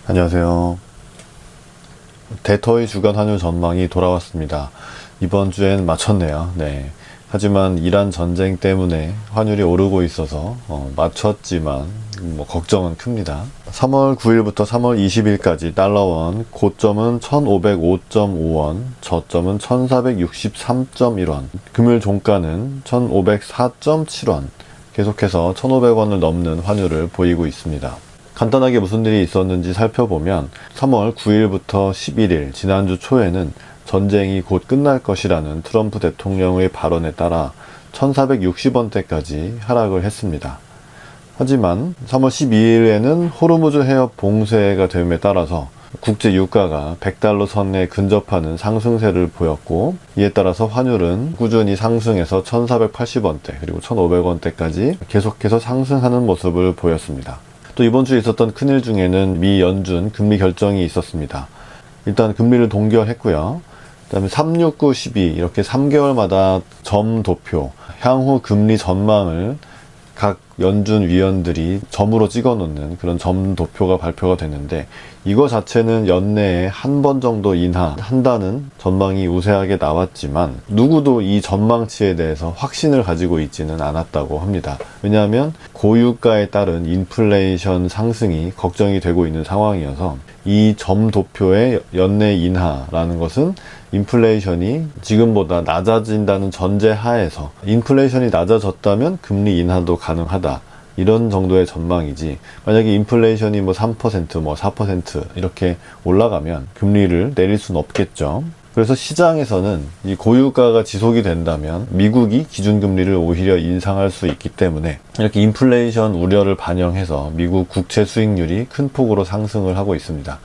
안녕하세요. 대터의 주간 환율 전망이 돌아왔습니다. 이번 주엔 맞췄네요. 네. 하지만 이란 전쟁 때문에 환율이 오르고 있어서 맞췄지만 걱정은 큽니다. 3월 9일부터 3월 20일까지 달러원 고점은 1505.5원, 저점은 1463.1원, 금요일 종가는 1504.7원, 계속해서 1500원을 넘는 환율을 보이고 있습니다. 간단하게 무슨 일이 있었는지 살펴보면 3월 9일부터 11일 지난주 초에는 전쟁이 곧 끝날 것이라는 트럼프 대통령의 발언에 따라 1460원대까지 하락을 했습니다. 하지만 3월 12일에는 호르무즈 해협 봉쇄가 됨에 따라서 국제 유가가 100달러 선에 근접하는 상승세를 보였고, 이에 따라서 환율은 꾸준히 상승해서 1480원대 그리고 1500원대까지 계속해서 상승하는 모습을 보였습니다. 또 이번 주에 있었던 큰일 중에는 미 연준 금리 결정이 있었습니다. 일단 금리를 동결했고요. 그 다음에 369, 12 이렇게 3개월마다 점도표, 향후 금리 전망을 각 연준 위원들이 점으로 찍어 놓는 그런 점도표가 발표가 됐는데, 이거 자체는 연내에 한 번 정도 인하한다는 전망이 우세하게 나왔지만 누구도 이 전망치에 대해서 확신을 가지고 있지는 않았다고 합니다. 왜냐하면 고유가에 따른 인플레이션 상승이 걱정이 되고 있는 상황이어서 이 점도표의 연내 인하라는 것은 인플레이션이 지금보다 낮아진다는 전제 하에서, 인플레이션이 낮아졌다면 금리 인하도 가능하다, 이런 정도의 전망이지, 만약에 인플레이션이 3%, 4% 이렇게 올라가면 금리를 내릴 수는 없겠죠. 그래서 시장에서는 이 고유가가 지속이 된다면 미국이 기준금리를 오히려 인상할 수 있기 때문에 이렇게 인플레이션 우려를 반영해서 미국 국채 수익률이 큰 폭으로 상승을 하고 있습니다.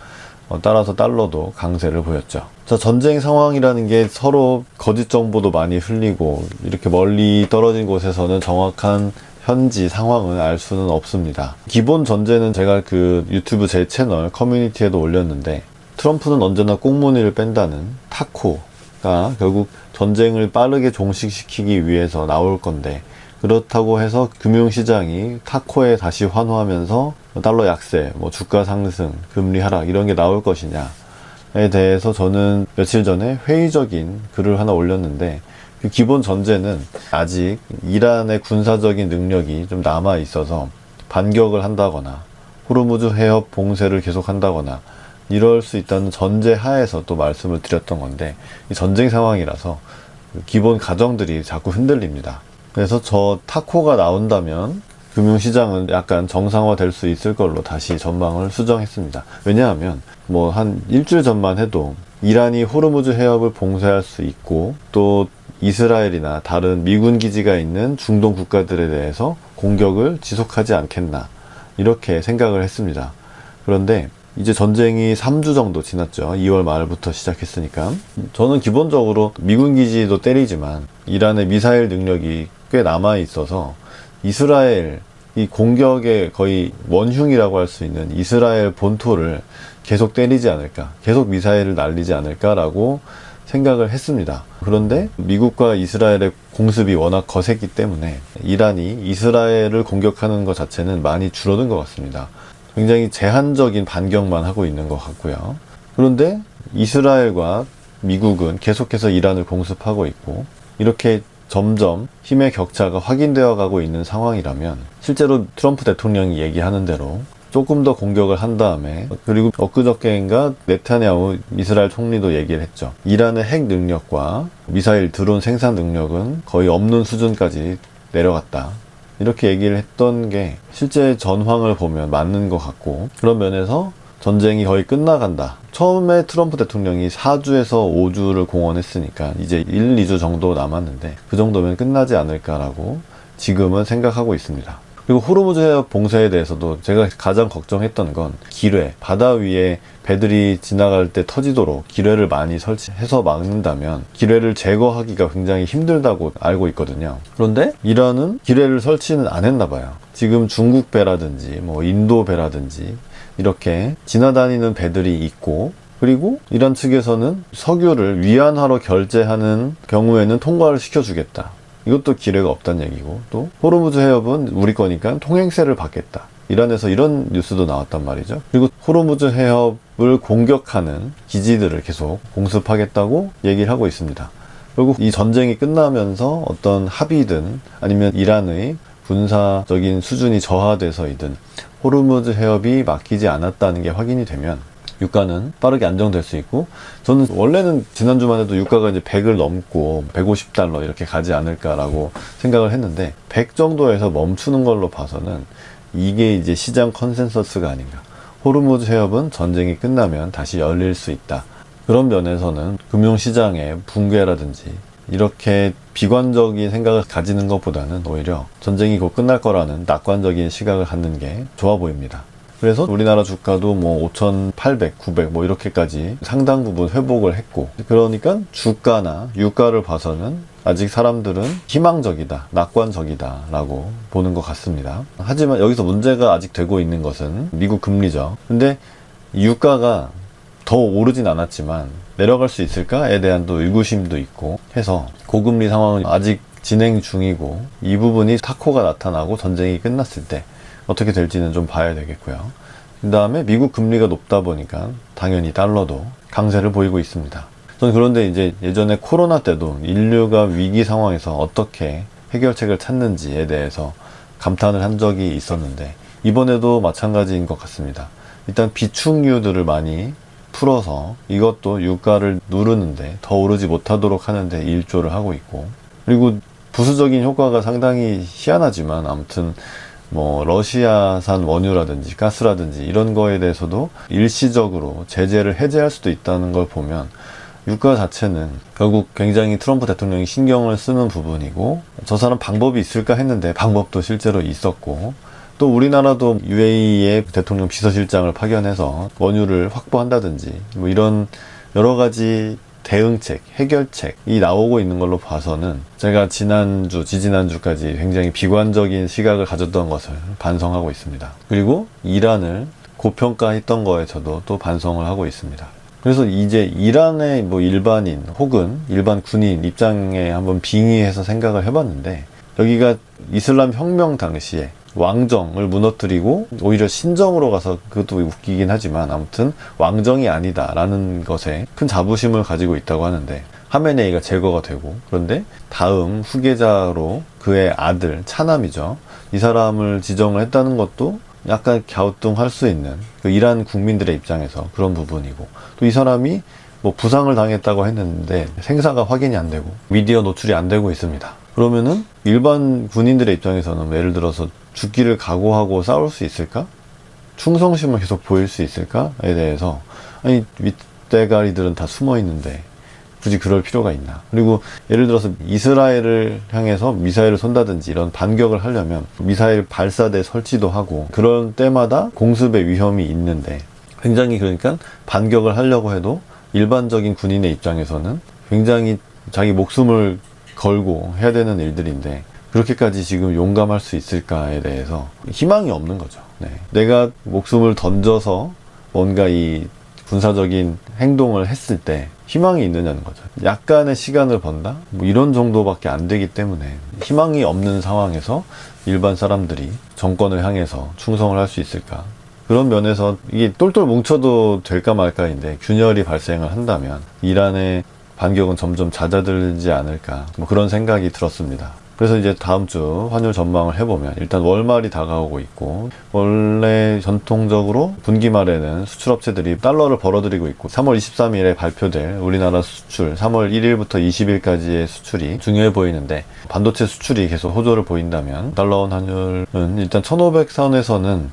따라서 달러도 강세를 보였죠. 자, 전쟁 상황이라는 게 서로 거짓 정보도 많이 흘리고, 이렇게 멀리 떨어진 곳에서는 정확한 현지 상황을 알 수는 없습니다. 기본 전제는 제가 그 유튜브 제 채널 커뮤니티에도 올렸는데, 트럼프는 언제나 꽁무니를 뺀다는 타코가 결국 전쟁을 빠르게 종식시키기 위해서 나올 건데, 그렇다고 해서 금융시장이 타코에 다시 환호하면서 달러 약세, 주가 상승, 금리 하락 이런 게 나올 것이냐에 대해서 저는 며칠 전에 회의적인 글을 하나 올렸는데, 그 기본 전제는 아직 이란의 군사적인 능력이 좀 남아 있어서 반격을 한다거나 호르무즈 해협 봉쇄를 계속한다거나 이럴 수 있다는 전제 하에서 또 말씀을 드렸던 건데, 이 전쟁 상황이라서 기본 가정들이 자꾸 흔들립니다. 그래서 저 타코가 나온다면 금융시장은 약간 정상화 될 수 있을 걸로 다시 전망을 수정했습니다. 왜냐하면 한 일주일 전만 해도 이란이 호르무즈 해협을 봉쇄할 수 있고, 또 이스라엘이나 다른 미군 기지가 있는 중동 국가들에 대해서 공격을 지속하지 않겠나, 이렇게 생각을 했습니다. 그런데 이제 전쟁이 3주 정도 지났죠. 2월 말부터 시작했으니까. 저는 기본적으로 미군 기지도 때리지만 이란의 미사일 능력이 꽤 남아 있어서 이스라엘, 이 공격의 거의 원흉이라고 할 수 있는 이스라엘 본토를 계속 때리지 않을까, 계속 미사일을 날리지 않을까라고 생각을 했습니다. 그런데 미국과 이스라엘의 공습이 워낙 거셌기 때문에 이란이 이스라엘을 공격하는 것 자체는 많이 줄어든 것 같습니다. 굉장히 제한적인 반격만 하고 있는 것 같고요. 그런데 이스라엘과 미국은 계속해서 이란을 공습하고 있고, 이렇게 점점 힘의 격차가 확인되어 가고 있는 상황이라면, 실제로 트럼프 대통령이 얘기하는 대로 조금 더 공격을 한 다음에, 그리고 엊그저께인가 네타냐후 이스라엘 총리도 얘기를 했죠. 이란의 핵 능력과 미사일 드론 생산 능력은 거의 없는 수준까지 내려갔다, 이렇게 얘기를 했던 게 실제 전황을 보면 맞는 것 같고, 그런 면에서 전쟁이 거의 끝나간다. 처음에 트럼프 대통령이 4주에서 5주를 공언했으니까 이제 1, 2주 정도 남았는데 그 정도면 끝나지 않을까라고 지금은 생각하고 있습니다. 그리고 호르무즈 해협 봉쇄에 대해서도 제가 가장 걱정했던 건 기뢰, 바다 위에 배들이 지나갈 때 터지도록 기뢰를 많이 설치해서 막는다면 기뢰를 제거하기가 굉장히 힘들다고 알고 있거든요. 그런데 이란은 기뢰를 설치는 안 했나 봐요. 지금 중국 배라든지 인도 배라든지 이렇게 지나다니는 배들이 있고, 그리고 이란 측에서는 석유를 위안화로 결제하는 경우에는 통과를 시켜주겠다, 이것도 기뢰가 없다는 얘기고, 또 호르무즈 해협은 우리 거니까 통행세를 받겠다, 이란에서 이런 뉴스도 나왔단 말이죠. 그리고 호르무즈 해협을 공격하는 기지들을 계속 공습하겠다고 얘기를 하고 있습니다. 결국 이 전쟁이 끝나면서 어떤 합의든 아니면 이란의 군사적인 수준이 저하돼서이든 호르무즈 해협이 막히지 않았다는 게 확인이 되면 유가는 빠르게 안정될 수 있고, 저는 원래는 지난주만 해도 유가가 이제 100을 넘고 150달러 이렇게 가지 않을까라고 생각을 했는데 100 정도에서 멈추는 걸로 봐서는 이게 이제 시장 컨센서스가 아닌가. 호르무즈 해협은 전쟁이 끝나면 다시 열릴 수 있다. 그런 면에서는 금융시장의 붕괴라든지 이렇게 비관적인 생각을 가지는 것보다는 오히려 전쟁이 곧 끝날 거라는 낙관적인 시각을 갖는 게 좋아 보입니다. 그래서 우리나라 주가도 뭐 5,800, 900 뭐 이렇게까지 상당 부분 회복을 했고, 그러니까 주가나 유가를 봐서는 아직 사람들은 희망적이다, 낙관적이다 라고 보는 것 같습니다. 하지만 여기서 문제가 아직 되고 있는 것은 미국 금리죠. 근데 유가가 더 오르진 않았지만 내려갈 수 있을까에 대한 또 의구심도 있고 해서 고금리 상황은 아직 진행 중이고, 이 부분이 타코가 나타나고 전쟁이 끝났을 때 어떻게 될지는 좀 봐야 되겠고요. 그 다음에 미국 금리가 높다 보니까 당연히 달러도 강세를 보이고 있습니다. 저는 그런데 이제 예전에 코로나 때도 인류가 위기 상황에서 어떻게 해결책을 찾는지에 대해서 감탄을 한 적이 있었는데 이번에도 마찬가지인 것 같습니다. 일단 비축유들을 많이 풀어서 이것도 유가를 누르는데 더 오르지 못하도록 하는데 일조를 하고 있고, 그리고 부수적인 효과가 상당히 희한하지만 아무튼 뭐 러시아산 원유라든지 가스라든지 이런 거에 대해서도 일시적으로 제재를 해제할 수도 있다는 걸 보면 유가 자체는 결국 굉장히 트럼프 대통령이 신경을 쓰는 부분이고, 저 사람 방법이 있을까 했는데 방법도 실제로 있었고, 또 우리나라도 UAE의 대통령 비서실장을 파견해서 원유를 확보한다든지 뭐 이런 여러 가지 대응책, 해결책이 나오고 있는 걸로 봐서는 제가 지난주, 지지난주까지 굉장히 비관적인 시각을 가졌던 것을 반성하고 있습니다. 그리고 이란을 고평가했던 거에 저도 또 반성을 하고 있습니다. 그래서 이제 이란의 뭐 일반인 혹은 일반 군인 입장에 한번 빙의해서 생각을 해봤는데, 여기가 이슬람 혁명 당시에 왕정을 무너뜨리고 오히려 신정으로 가서, 그것도 웃기긴 하지만 아무튼 왕정이 아니다 라는 것에 큰 자부심을 가지고 있다고 하는데, 하메네이가 제거가 되고, 그런데 다음 후계자로 그의 아들 차남이죠, 이 사람을 지정을 했다는 것도 약간 갸우뚱할 수 있는 그 이란 국민들의 입장에서 그런 부분이고, 또 이 사람이 뭐 부상을 당했다고 했는데 생사가 확인이 안 되고 미디어 노출이 안 되고 있습니다. 그러면은 일반 군인들의 입장에서는 예를 들어서 죽기를 각오하고 싸울 수 있을까? 충성심을 계속 보일 수 있을까에 대해서, 아니 윗대가리들은 다 숨어 있는데 굳이 그럴 필요가 있나? 그리고 예를 들어서 이스라엘을 향해서 미사일을 쏜다든지 이런 반격을 하려면 미사일 발사대 설치도 하고 그럴 때마다 공습의 위험이 있는데, 굉장히 그러니까 반격을 하려고 해도 일반적인 군인의 입장에서는 굉장히 자기 목숨을 걸고 해야 되는 일들인데 그렇게까지 지금 용감할 수 있을까에 대해서 희망이 없는 거죠. 네. 내가 목숨을 던져서 뭔가 이 군사적인 행동을 했을 때 희망이 있느냐는 거죠. 약간의 시간을 번다? 뭐 이런 정도밖에 안 되기 때문에 희망이 없는 상황에서 일반 사람들이 정권을 향해서 충성을 할 수 있을까? 그런 면에서 이게 똘똘 뭉쳐도 될까 말까인데 균열이 발생을 한다면 이란의 반격은 점점 잦아들지 않을까, 뭐 그런 생각이 들었습니다. 그래서 이제 다음 주 환율 전망을 해보면 일단 월말이 다가오고 있고, 원래 전통적으로 분기 말에는 수출업체들이 달러를 벌어들이고 있고 3월 23일에 발표될 우리나라 수출 3월 1일부터 20일까지의 수출이 중요해 보이는데, 반도체 수출이 계속 호조를 보인다면 달러원 환율은 일단 1500선에서는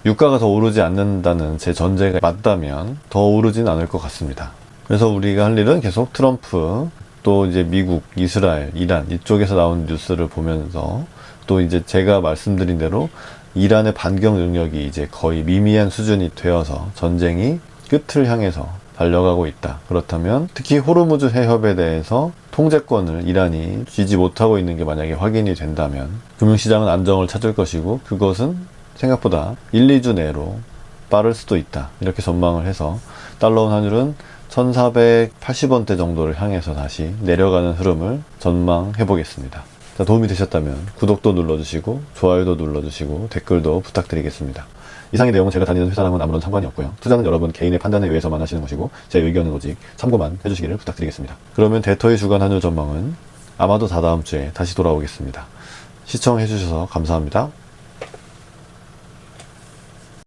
유가가 더 오르지 않는다는 제 전제가 맞다면 더 오르진 않을 것 같습니다. 그래서 우리가 할 일은 계속 트럼프, 또 이제 미국, 이스라엘, 이란 이쪽에서 나온 뉴스를 보면서, 또 이제 제가 말씀드린 대로 이란의 반격 능력이 이제 거의 미미한 수준이 되어서 전쟁이 끝을 향해서 달려가고 있다. 그렇다면 특히 호르무즈 해협에 대해서 통제권을 이란이 쥐지 못하고 있는 게 만약에 확인이 된다면 금융시장은 안정을 찾을 것이고, 그것은 생각보다 1, 2주 내로 빠를 수도 있다. 이렇게 전망을 해서 달러원 환율은 1480원대 정도를 향해서 다시 내려가는 흐름을 전망해 보겠습니다. 자, 도움이 되셨다면 구독도 눌러주시고 좋아요도 눌러주시고 댓글도 부탁드리겠습니다. 이상의 내용은 제가 다니는 회사랑은 아무런 상관이 없고요. 투자는 여러분 개인의 판단에 의해서만 하시는 것이고 제 의견은 오직 참고만 해주시기를 부탁드리겠습니다. 그러면 대토의 주간 환율 전망은 아마도 다다음 주에 다시 돌아오겠습니다. 시청해주셔서 감사합니다.